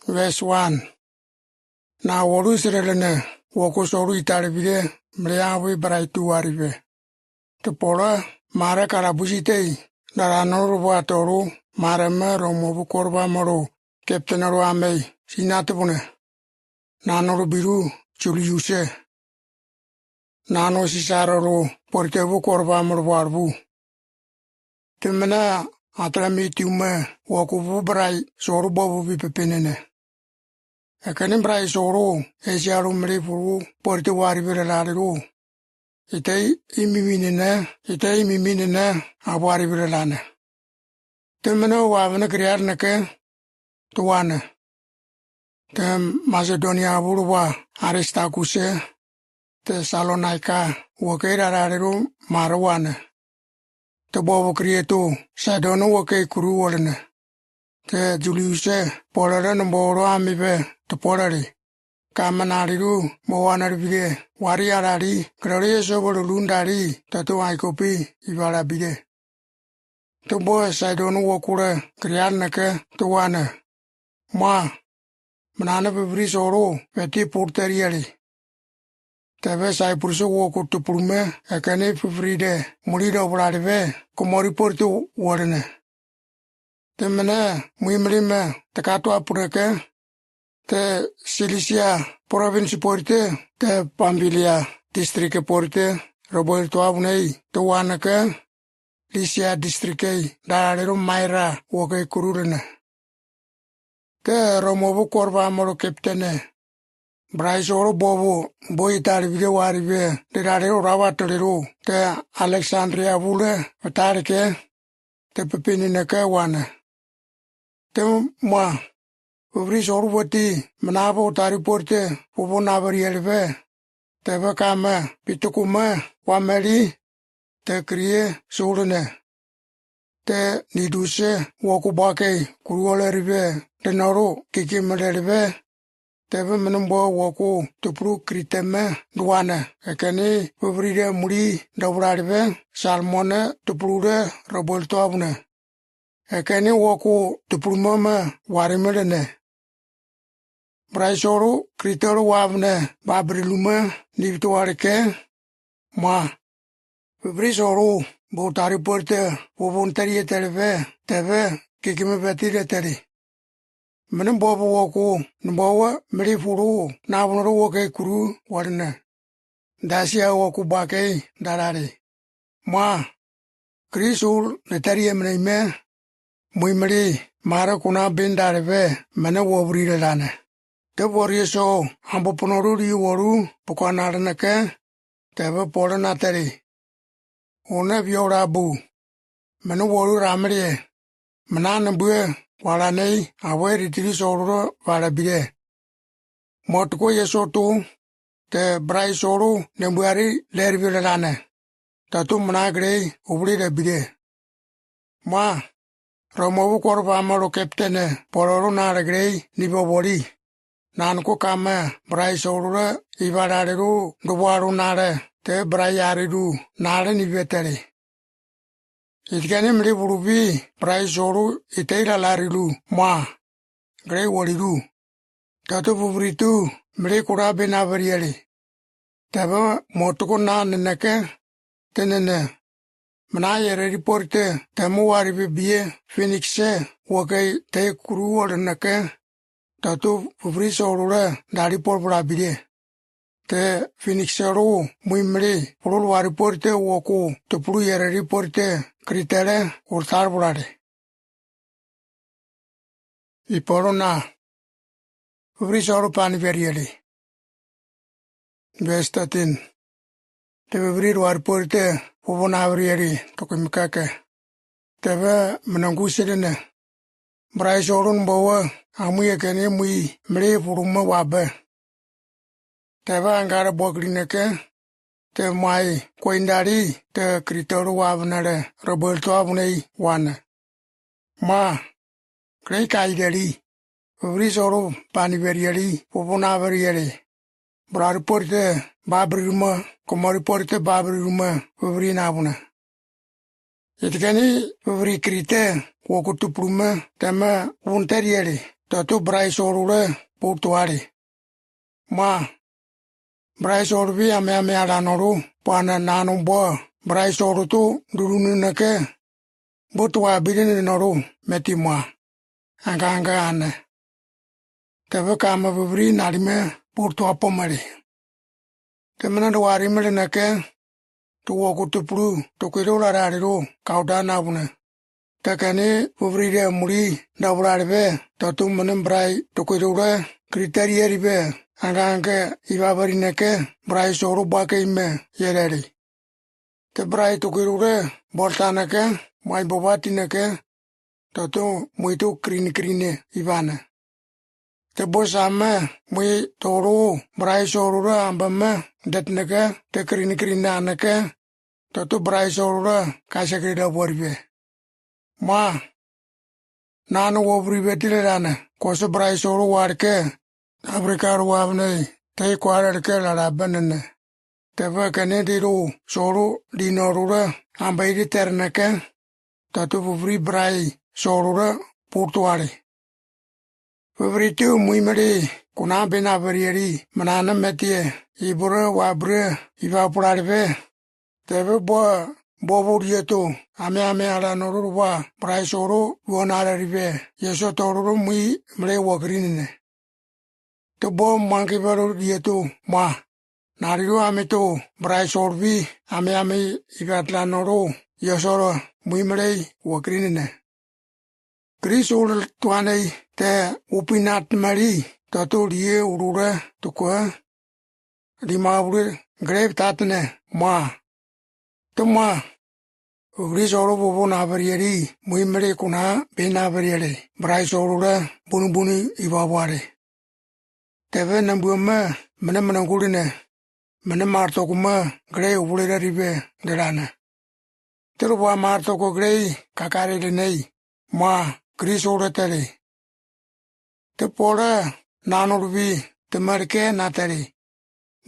verse 1. Na woru sirelene woku soru itaribide mleawi braitu waribe. Tepora mara karabujitei daranoro buatoru marame romobu korba moro captainaro amei sinatebune. Nanoro biru chuliuse. Nano sisaroro portebu korba moro warbu. Temena atramitiume wokubu brai soru bobu bipepenene. Ekanim brai soru esiaru mrefuru porte waribere lariru. Itei miminene awaribere lane. Temena wavene kriarneke tuwane. Tem Macedonia burwa Aristakuse Thessalonica wakera lariru marwane. Te bobo krieto sadono wake kuru walene. Te Juliuse polare nomboro amibe te polare. Kamanariru mowanaribide wariarari krare soboro lundari tatu aikopi ibarabide. Te bo sadono wakure kriarneke tuwane. Ma manana bibri soro veti porteriari. Tebe sai purso woko te purme ekane fibride murido bradive komori porti warene. Temene muimrime te kato apureke te Cilicia province porte te Pambilia district porte Roberto Abunei te waneke Lycia districtei darero Maira woke kururene. Te Romobu korba moro captaine Braisoro bobo boy taribide waribe de darero rawatorero te Alexandria vule tarike te pepineke wane. Te ma Uvri sorboti manabo tari porte ubo nabarielve te vakame pitukume wameli te krie surune te niduse wakubake kuruolerive te noro kikimelerive te menumbo waku tupru kriteme duane ekeni uvride muri dobrarive salmone tuprude robolto abune ekeni waku tuprumome warimelene Braisoro kritoro wavne babrilume nivtuarike ma brisoro botari porte wontarie televe teve kikime betire teri menem bobo woku nbawa meri furu nabnoro woke kuru warne dasia woku bake darare ma krisul netarie menime muimeri mara kuna bindareve mene wobrile lane Te warieso ambo ponoruri waru pokanarnake tebe poranateri. One biorabu. Menu waru ramrie. Menanabue walanei awe ritiri sororo warabide. Motko yesotu te brai soru nembuari lervilane. Tatu menagre ubri rebide. Ma Romovu korba maro captaine pororo naragrei nibobori. Nanko kame brai sorura ibarariru duwaru nare te brai ariru nare nivetere. Itkani mri burubi brai soru iteira lariru ma grei wariru. Tatu bubritu mri kurabe na variere. Teba motuko na neneke tenene. Menayere riporte temu waribi biye Phoenixe wakay te kuru warinake Tatu sorura dari porbrabide. Te Phoenixero muimri purul wariporte woku te puru yere riporte kritere urtarbrade. Iporona soro pani verieli. Vestatin. Te vivrir wariporte ubona verieli tokimikake. Teve menangusirine. Brai sorun bawa amuye kene mui mre furuma wabe. Teba angara bogrineke te mai koindari te kritoru wabnare Roberto abunei wane. Ma krei kaideri uvri soru paniverieri upuna verieri. Brari porte babriruma komori porte babriruma uvri nabune. Itkeni uvri krite wokutu prume tema unterieri Tatu brai sorure putuari. Ma brai sorbi ame alanoru pana nanu bo brai sorutu durununake butua birini noru metimwa anga ane. Tebe kama bibri narime putua pomari. Temena duari melinake tu woku tupuru tu kiru larariru kauda nabune. Takani bibri de muri daburaribe tatu menem brai tu kiru kriteria ribe anga ibabarinake brai soru bake ime yereri. Te brai tu kiru boltanake mai bobatinake tatu muito krini ibane. Te bosame mui toru brai soru ambame detnake te krini anake tatu brai soru kasakrida boribe. Ma nanu wobribe tilerane koso brai soru warke abrikaru wabne te kwararke larabanene. Tebe kane diru soru dinorura ambairi ternake tatu bubri brai sorura purtuari. Bubri tu muimeri kuna bena berieri manana metie ibura wabre ibapuraribe. Tebe boburietu ame ala norurwa brai soru wonararibe yeso toruru mui mre wakrinine. Te bo mankibaru dietu ma nariru ametu brai sorbi ame ibatla noru yesoro mui mre wakrinine. Krisul tuanei te upinat mari tatu rie urure tukua rimabure greb tatne ma tuma Ugrisoro bobo nabarieri muimere kuna benabariere brai sorura bunu ibaware. Tebe nambuama menangurine menamartokuma grey ubulera ribe derana. Terwa martoko grey kakare nei ma grisora tele. Te pora nanorbi te marke natari.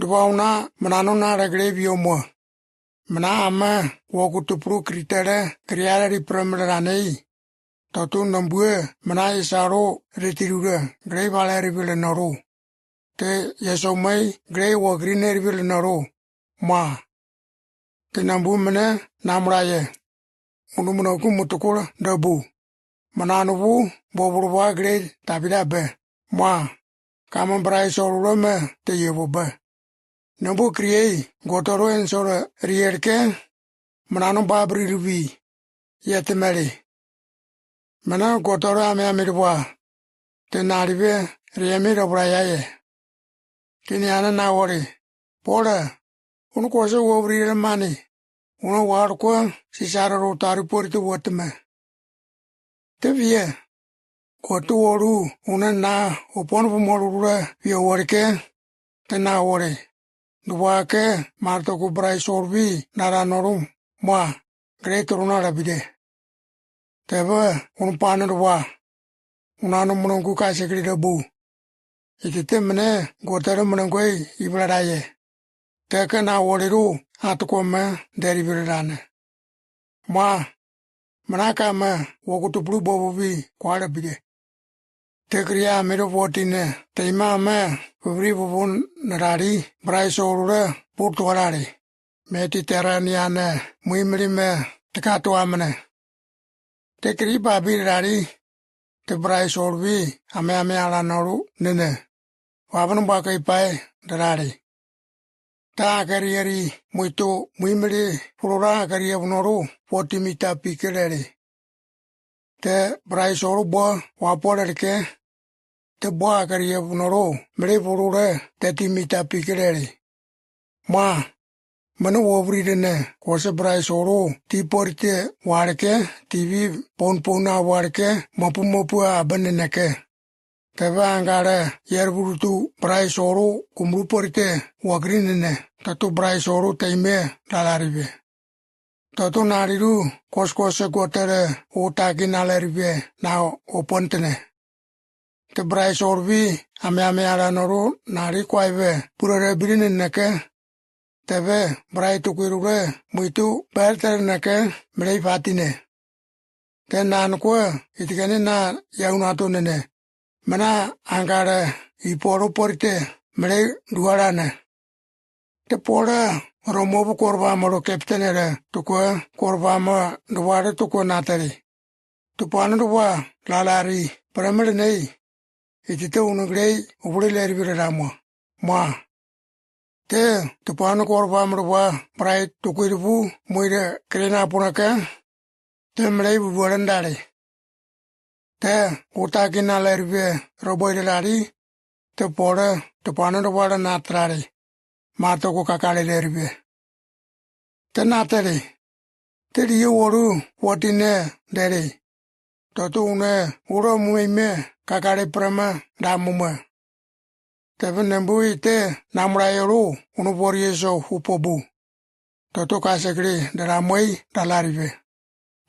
Dwauna menanona grey biomo. Mena ama wakutupru kritere kriara pramranei tatu nambue mena isaro retirura grey valeri vile noru te yesomai grey wa greener vile noru ma te nambu mena namraye unumunoku mutukura dabu mananubu boburwa grey tabida be ma kama brai sorurame te yebobe Nambu kriei gotoro ensora rierke manano babri rubi yetemeri mana gotoro ame rwa te naribe riemi robrayaye kini ana na wori pora unu kose wobri mani unu warko sisara rotari porti wotme te vie kotu woru una na upon pomorura yo worke te na wori Duwake martoko brai sorbi nara norum ma grey toruna rabide. Tebe unpana duwa unano munongu kasekri dabu. Itite mene gotere munongoi ibradaye. Teke na woliru atukome deri biradane. Ma manaka me wakutuplu bobubi kwa rabide. Tekriya mero votine teima me ubri bubun narari brai sorura purtuarari meti teraniane muimri me tekatu amne tekri babi rari te brai sorbi ame ala noru nene wabanu bakai pai darari ta karieri muito muimri purura kariya noru 40 mita pikereri te brai soru bo waporerke te boa kariya noro mere purure te timita pikireri ma manu wobri ne kose brai soru ti porte warke tv pon warke mapu abaneneke tebe angare yerburutu brai soru kumru porte wagrinene tatu brai soru teime dalaribe tatu nariru kose gotere utaki nalaribe na opontene te brai sorbi ame ala noru nari kwaibe purare birine neke tebe brai tukirure muitu berter neke mrei fatine te nan kwa itikane na yaunato nene Mana angara iporo porte mre duarane. Te pora romobu korvama ro kaptenere tuko korvama duare tuko natari. Tupanu duwa lalari paramere nei. Itite unugrei uburi leribire ramo. Ma. Te tupanu korvama duwa prai tukuirubu muire krena punaka. Te mrei buburandare. Te utakina lerbe roboire lari. Te pora tupanu duwa natrari. Mato ko kakale lerbe. Te natari. Te diyo woru watine dere. Toto une uro muime kakare prama damuma. Tebe nembu ite namrayoru unuborieso upobu. Toto kasekri daramoi dalarive.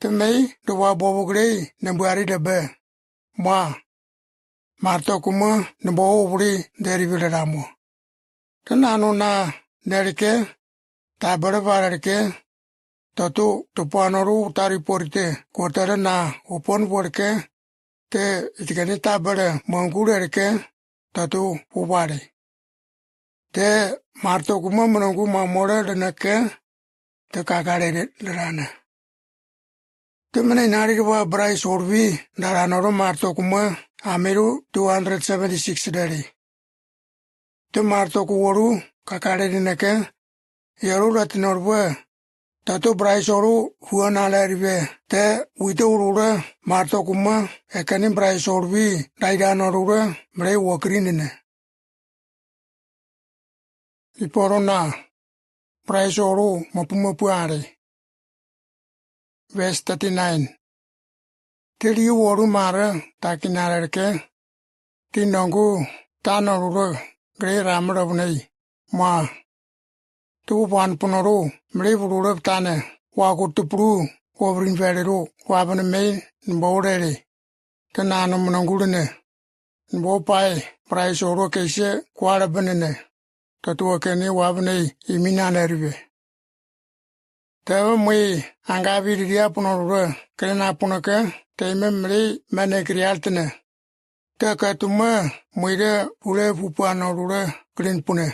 Temei dowa bobugre nembuari debe. Ma. Marto kuma nembo ubri derive daramo. Tenano na nerike tabere bararike. Toto tupanoru tari porite kotara na upon porke te itikani tabere mangurerke toto ubare. Te marto kuma manangu mamora danake te kakare rana. Te mene nari wa brai sorvi daranoro marto kuma amiru 276 dari. Te marto kuwaru kakare dinake yaru ratinorwa Tato braisoru huanala ribe te wite urura marto kuma ekani braisorvi daidanorura mrei wakrinine. Iporona braisoru mapumapuare. Verse 39. Tiri waru mara takinarake tinongu tanorura grey ramravnei ma. Tu pan punoru mrei ururab tane wakutupru wabrin vedero wabane mei nborere tanano manangurene nbopai praisoro keise kwarabanene tatua kene wabane iminane ribe tawa mui angabiriya punorura krena punaka teme mrei mane krialtene takatuma muire pure pupanorura krin pune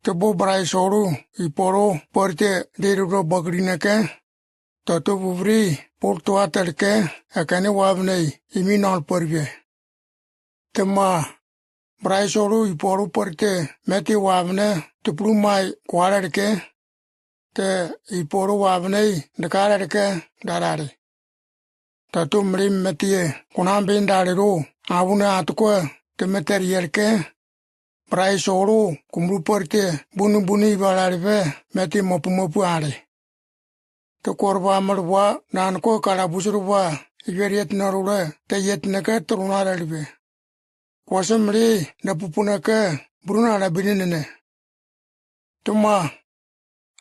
Tebo braisoru iporo porte deruro bagrinake tato buvri porto atarke akane wabnei iminal porve tema braisoru iporo porte meti wabne tuplumai kwararke te iporo wabnei dakararke darare tato mrim metie kunambin darero abune atukwa temeterierke Braisoru kumru porte bunu ibalarive meti mopu are. Te korba marwa nanko karabusurwa iveriet narule te yet neke trunaralive. Kwasemri napupunake brunara bininene. Tuma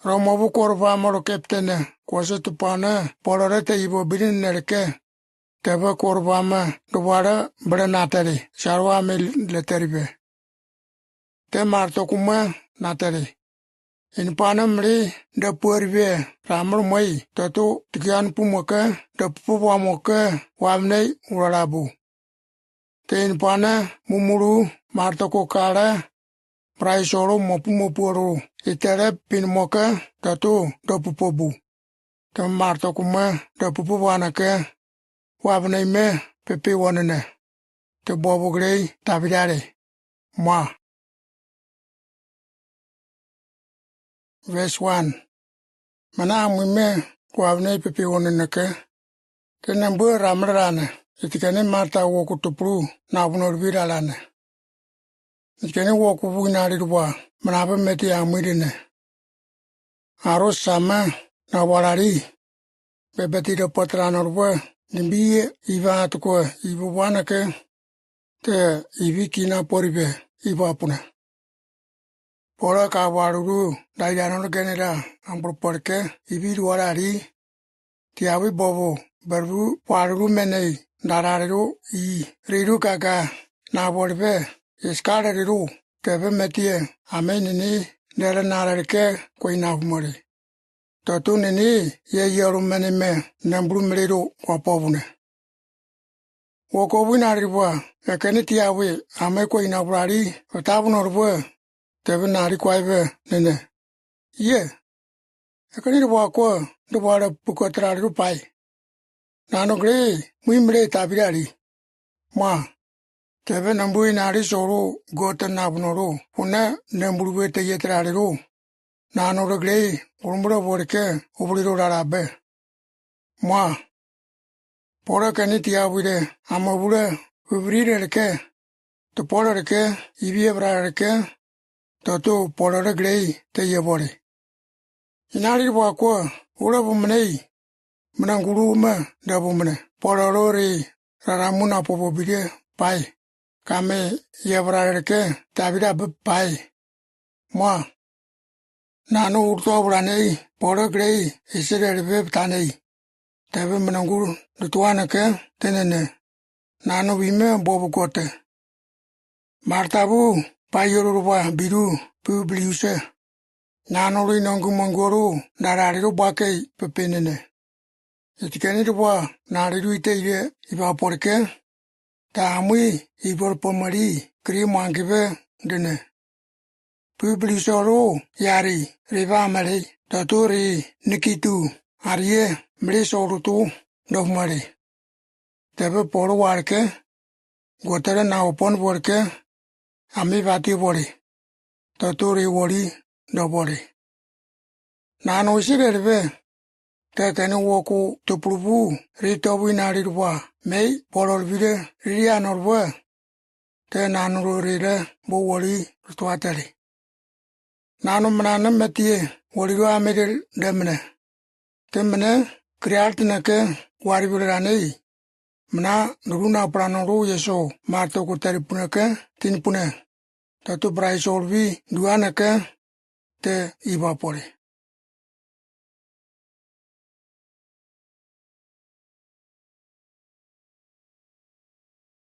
romobu korba maro kaptene kwase tupana porare te ibo bininelke tebe korba ma dubara brenatari sarwa me leterive. Te marto kuma natari. In panamri da puarve ramar mai tato tikian pumaka da pupamoka wamnei urarabu. Te in pana mumuru marto ko kara praisoro mopumopuru itere pinmoka tato da pupobu. Te marto kuma da pupuwanaka wamnei me pepe wanene. Te bobo grei tabidare. Ma. Verse 1. Mana amuime kwavne pepe wonenake. Tenambu ramrana. Itikane marta woku tupru na abunor alane. Itikane woku winariwa. Manaba meti amuirine. Aros sama na walari. Bebetira patranorwa. Nimbiye iva atukwa iva wanake. Te ivi kina poribe iva apuna. Pora kawaruru daidanor genera ambro porke ibiru warari tiawi bobo berbu waruru menei darariru I riru kaka na borbe iskarariru tebe metie amenini dere nararike koina humore totu nini ye yorum menime nambru meriru kwapobune woko winaribwa ekeni tiawe ameko inabrari otabunorwe tebe nari kwaibe nene ye ekeni ribwa ko ndibwara pukotrari rupai nanogre muimre tabirari ma tebe nambui nari soru gotan nabunoro puna nemburwe teyetrari ro nanogre urumro borke ubriro rarabe ma pora kani tiawire amabure ubrire ke to pora ke ibie brare ke to pora grei te yebore inari bwa ko ura bumnei mnanguru ma da bumne pora rori raramuna pobobire pai kame yebrare ke tabira pai ma nanu urto branei pora grei isere be tanei tebe mnanguru tuana ke tenene nanu bime bobu kote martabu payorurwa biru publiuse nanu rinongu mangoro narariru bake pepenene itikeni rwa nariru iteire iba porke tamui ibor pomari kri mangibe dene publiusoro yari riba mare tatori nikitu arie mresorutu dogmare tebe poro warke gotere na opon borke ami bati bore tatori wori dobore nano isirebe tekeni woku tuprubu ritobu inarirwa mei porolvire rianorwe te nano rire bo wori tuatere nano mnana metie wori ro amere demne temne kriartinake waribirane mna nuruna pranoro yeso marto kutari punake tin pune tatu brai solvi duanake te ibapore